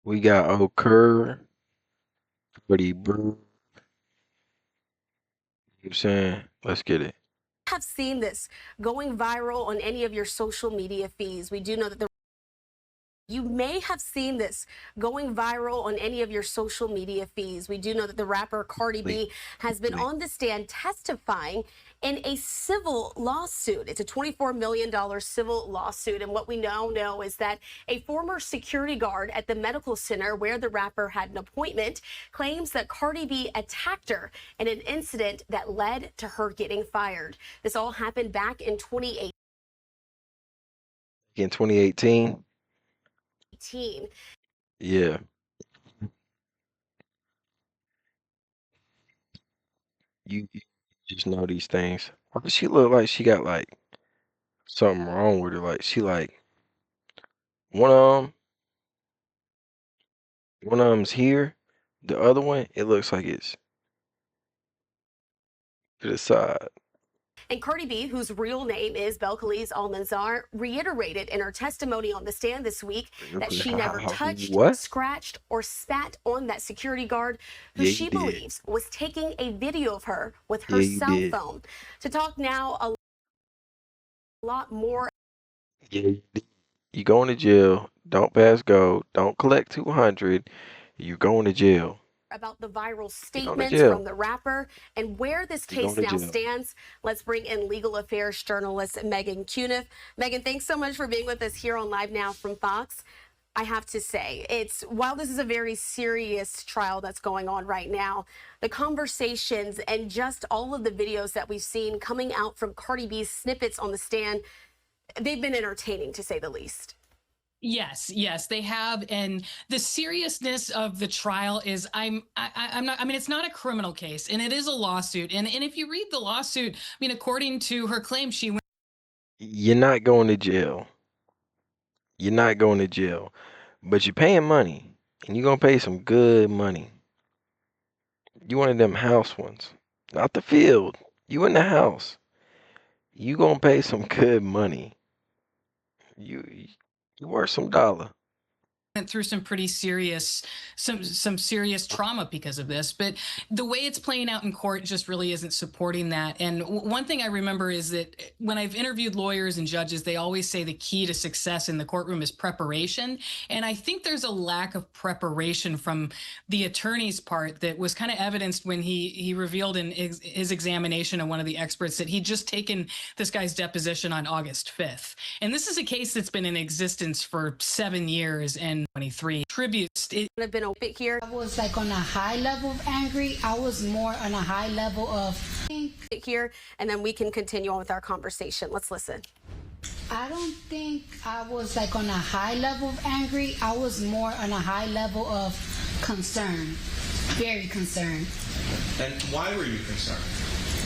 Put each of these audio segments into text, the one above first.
We got Okur, Buddy Brew. You know what I'm saying? Let's get it. Have seen this going viral on any of your social media feeds. We do know that you may have seen this going viral on any of your social media feeds. We do know that the rapper Cardi B has been on the stand testifying in a civil lawsuit. It's a $24 million civil lawsuit. And what we now know is that a former security guard at the medical center where the rapper had an appointment claims that Cardi B attacked her in an incident that led to her getting fired. This all happened back in 2018. In 2018? Yeah. You just know these things. Why does she look like she got like something wrong with her? Like she like one arm, one arm's here, the other one, it looks like it's to the side. And Cardi B, whose real name is Belcalis Almanzar, reiterated in her testimony on the stand this week that she never touched, What? scratched, or spat on that security guard who Yeah, she you did. believes was taking a video of her with her Yeah, you cell did. phone. To talk now a lot more. Yeah, you did. You going to jail. Don't pass go. Don't collect 200. You going to jail. About the viral You going to statements jail. from the rapper and where this You going case to now jail. stands. Let's bring in legal affairs journalist Megan Cuniff. Megan, thanks so much for being with us here on Live Now from Fox. I have to say, while this is a very serious trial that's going on right now, the conversations and just all of the videos that we've seen coming out from Cardi B's snippets on the stand, they've been entertaining to say the least. Yes, they have, and the seriousness of the trial is I'm not. I mean, it's not a criminal case, and it is a lawsuit. And if you read the lawsuit, I mean, according to her claim, she went. You're not going to jail. You're not going to jail. But you're paying money. And you're going to pay some good money. You one of them house ones. Not the field. You in the house. You going to pay some good money. You worth some dollar. Went through some pretty serious some serious trauma because of this, but the way it's playing out in court just really isn't supporting that. And one thing I remember is that when I've interviewed lawyers and judges, they always say the key to success in the courtroom is preparation, and I think there's a lack of preparation from the attorney's part that was kind of evidenced when he revealed in his examination of one of the experts that he'd just taken this guy's deposition on August 5th, and this is a case that's been in existence for 7 years and 23 tributes. It have been a bit here. I was like on a high level of angry. I was more on a high level of here, and then we can continue on with our conversation. Let's listen. I don't think I was like on a high level of angry. I was more on a high level of concern, very concerned. And why were you concerned?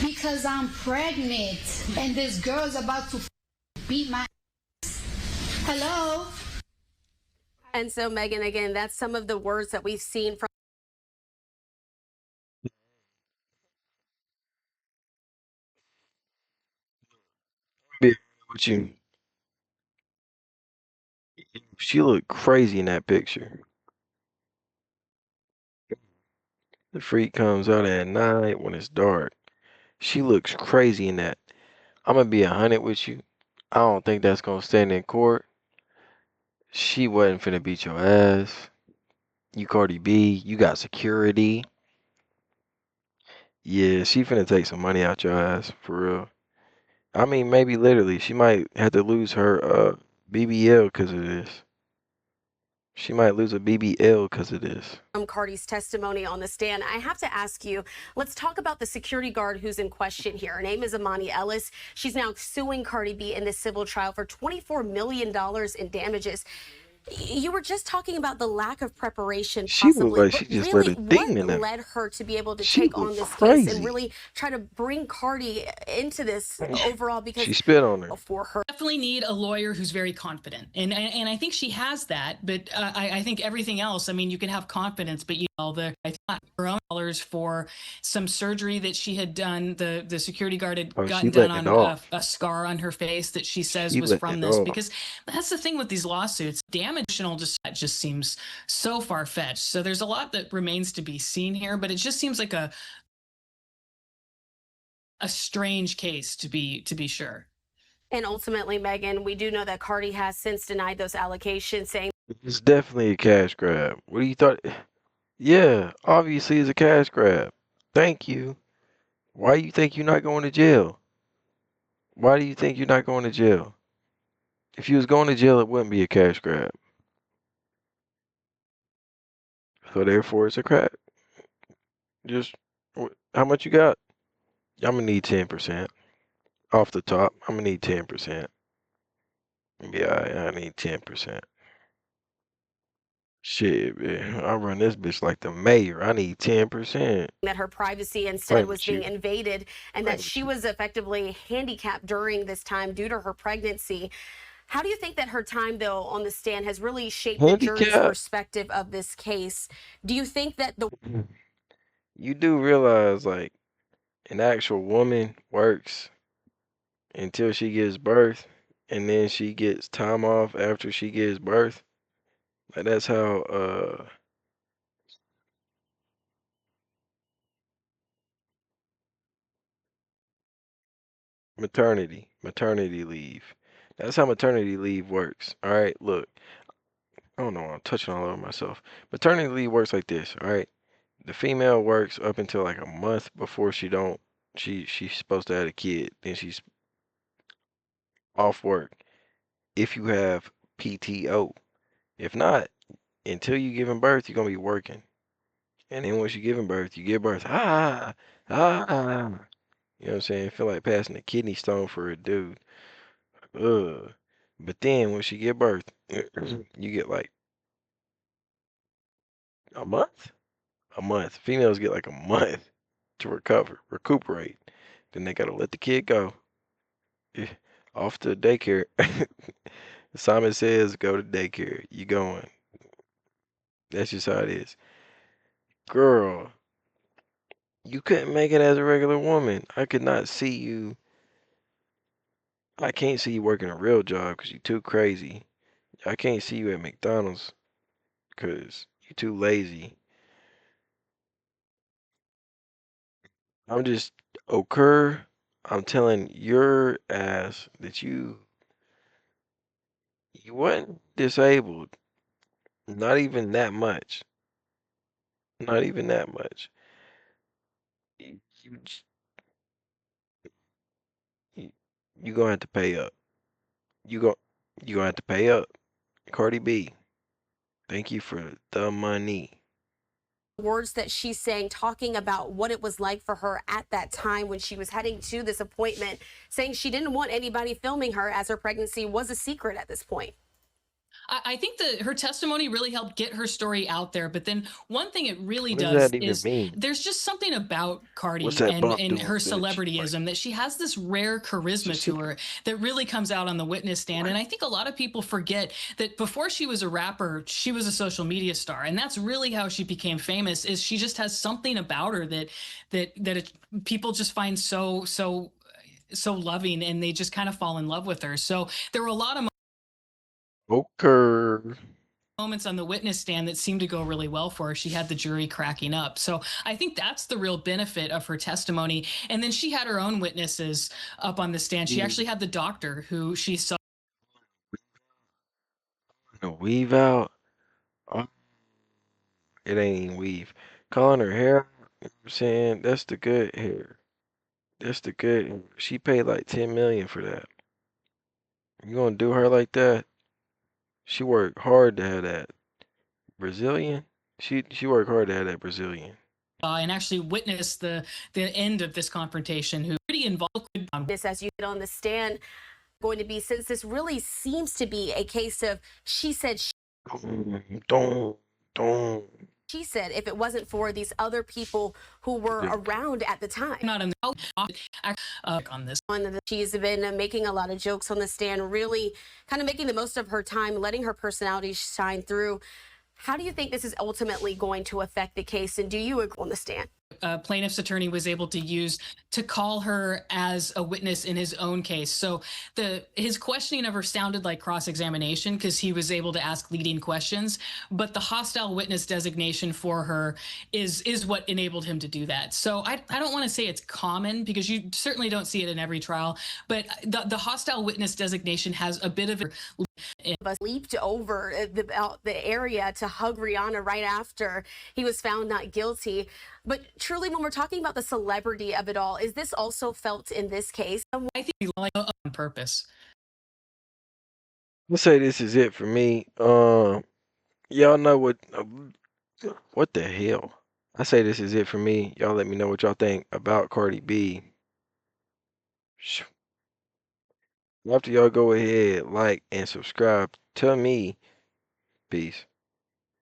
Because I'm pregnant and this girl's about to beat my ass. Hello? And so, Megan, again, that's some of the words that we've seen from. Be with you. She looked crazy in that picture. The freak comes out at night when it's dark. She looks crazy in that. I'm gonna be 100 with you. I don't think that's gonna stand in court. She wasn't finna beat your ass. You Cardi B, you got security. Yeah, she finna take some money out your ass, for real. I mean, maybe literally, she might have to lose her BBL because of this. She might lose a BBL because of this. From Cardi's testimony on the stand, I have to ask you, let's talk about the security guard who's in question here. Her name is Amani Ellis. She's now suing Cardi B in this civil trial for $24 million in damages. You were just talking about the lack of preparation, She possibly. looked like she just let really, a demon in what her. led her to be able to She take on looked this case crazy. and really try to bring Cardi into this overall? Because She spit on her. for her. Definitely need a lawyer who's very confident, and I think she has that. But I think everything else. I mean, you can have confidence, but you I thought her own dollars for some surgery that she had done. The security guard had Oh, she gotten done letting it on off. a scar on her face that she says She was letting from it this. off. Because that's the thing with these lawsuits, damage just seems so far fetched. So there's a lot that remains to be seen here, but it just seems like a strange case to be sure. And ultimately, Megan, we do know that Cardi has since denied those allegations, saying It's definitely a cash grab. What do you thought? Yeah, obviously it's a cash grab. Thank you. Why do you think you're not going to jail? Why do you think you're not going to jail? If you was going to jail, it wouldn't be a cash grab. So therefore, it's a crack. Just how much you got? I'm gonna need 10% off the top. I'm gonna need 10%. Yeah, I need 10%. Shit, man. I run this bitch like the mayor. I need 10%. that her privacy instead Playing was with being you. invaded, and Playing that with she you. was effectively handicapped during this time due to her pregnancy. How do you think that her time, though, on the stand has really shaped the jury's Handicap. perspective of this case? Do you think that the You do realize, like, an actual woman works until she gives birth, and then she gets time off after she gives birth. Like that's how maternity leave. That's how maternity leave works. All right, look. I don't know, I'm touching all over myself. Maternity leave works like this, all right? The female works up until like a month before she's supposed to have a kid. Then she's off work if you have PTO. If not, until you giving birth, you're gonna be working. And then once you giving birth, you give birth. Ah. You know what I'm saying? Feel like passing a kidney stone for a dude. Ugh. But then once you give birth, you get like a month? A month. Females get like a month to recuperate. Then they gotta let the kid go. Eh, off to daycare. Simon says go to daycare. You going. That's just how it is. Girl, you couldn't make it as a regular woman. I could not see you. I can't see you working a real job because you're too crazy. I can't see you at McDonald's because you're too lazy. I'm just, Okur, I'm telling your ass that you wasn't disabled. Not even that much. Not even that much. You, you, you gonna have to pay up. You go you gonna have to pay up. Cardi B, thank you for the money. words that she's saying, talking about what it was like for her at that time when she was heading to this appointment, saying she didn't want anybody filming her as her pregnancy was a secret at this point? I think that her testimony really helped get her story out there. But then one thing it really What does does that even is mean? there's just something about What's Cardi that bump and doing, her bitch? Like, celebrityism that she has this rare it's charisma just to her that really comes out on the witness stand. And what? I think a lot of people forget that before she was a rapper, she was a social media star. And that's really how she became famous, is she just has something about her that people just find so loving, and they just kind of fall in love with her. So there were a lot of Okur. moments on the witness stand that seemed to go really well for her. She had the jury cracking up. So I think that's the real benefit of her testimony. And then she had her own witnesses up on the stand. She actually had the doctor who she saw. The weave out. Oh, it ain't even weave. Calling her hair, you know what I'm saying? That's the good hair. That's the good hair. She paid like 10 million for that. You gonna do her like that? She worked hard to have that. Brazilian? She worked hard to have that Brazilian. And actually witnessed the end of this confrontation, who pretty involved on This, as you get on the stand, going to be, since this really seems to be a case of she said, Don't. she said, if it wasn't for these other people who were around at the time. not in the on this. She's been making a lot of jokes on the stand, really kind of making the most of her time, letting her personality shine through. How do you think this is ultimately going to affect the case, and do you agree on the stand? Plaintiff's attorney was able to use to call her as a witness in his own case. So his questioning of her sounded like cross-examination because he was able to ask leading questions, but the hostile witness designation for her is what enabled him to do that. So I don't want to say it's common because you certainly don't see it in every trial, but the hostile witness designation has a bit of Us leaped over the area to hug Rihanna right after he was found not guilty. But truly, when we're talking about the celebrity of it all, is this also felt in this case? I think he like on purpose. Let's say this is it for me. Y'all know what the hell? I say this is it for me. Y'all let me know what y'all think about Cardi B. Sh- After y'all go ahead, like and subscribe to me. Peace.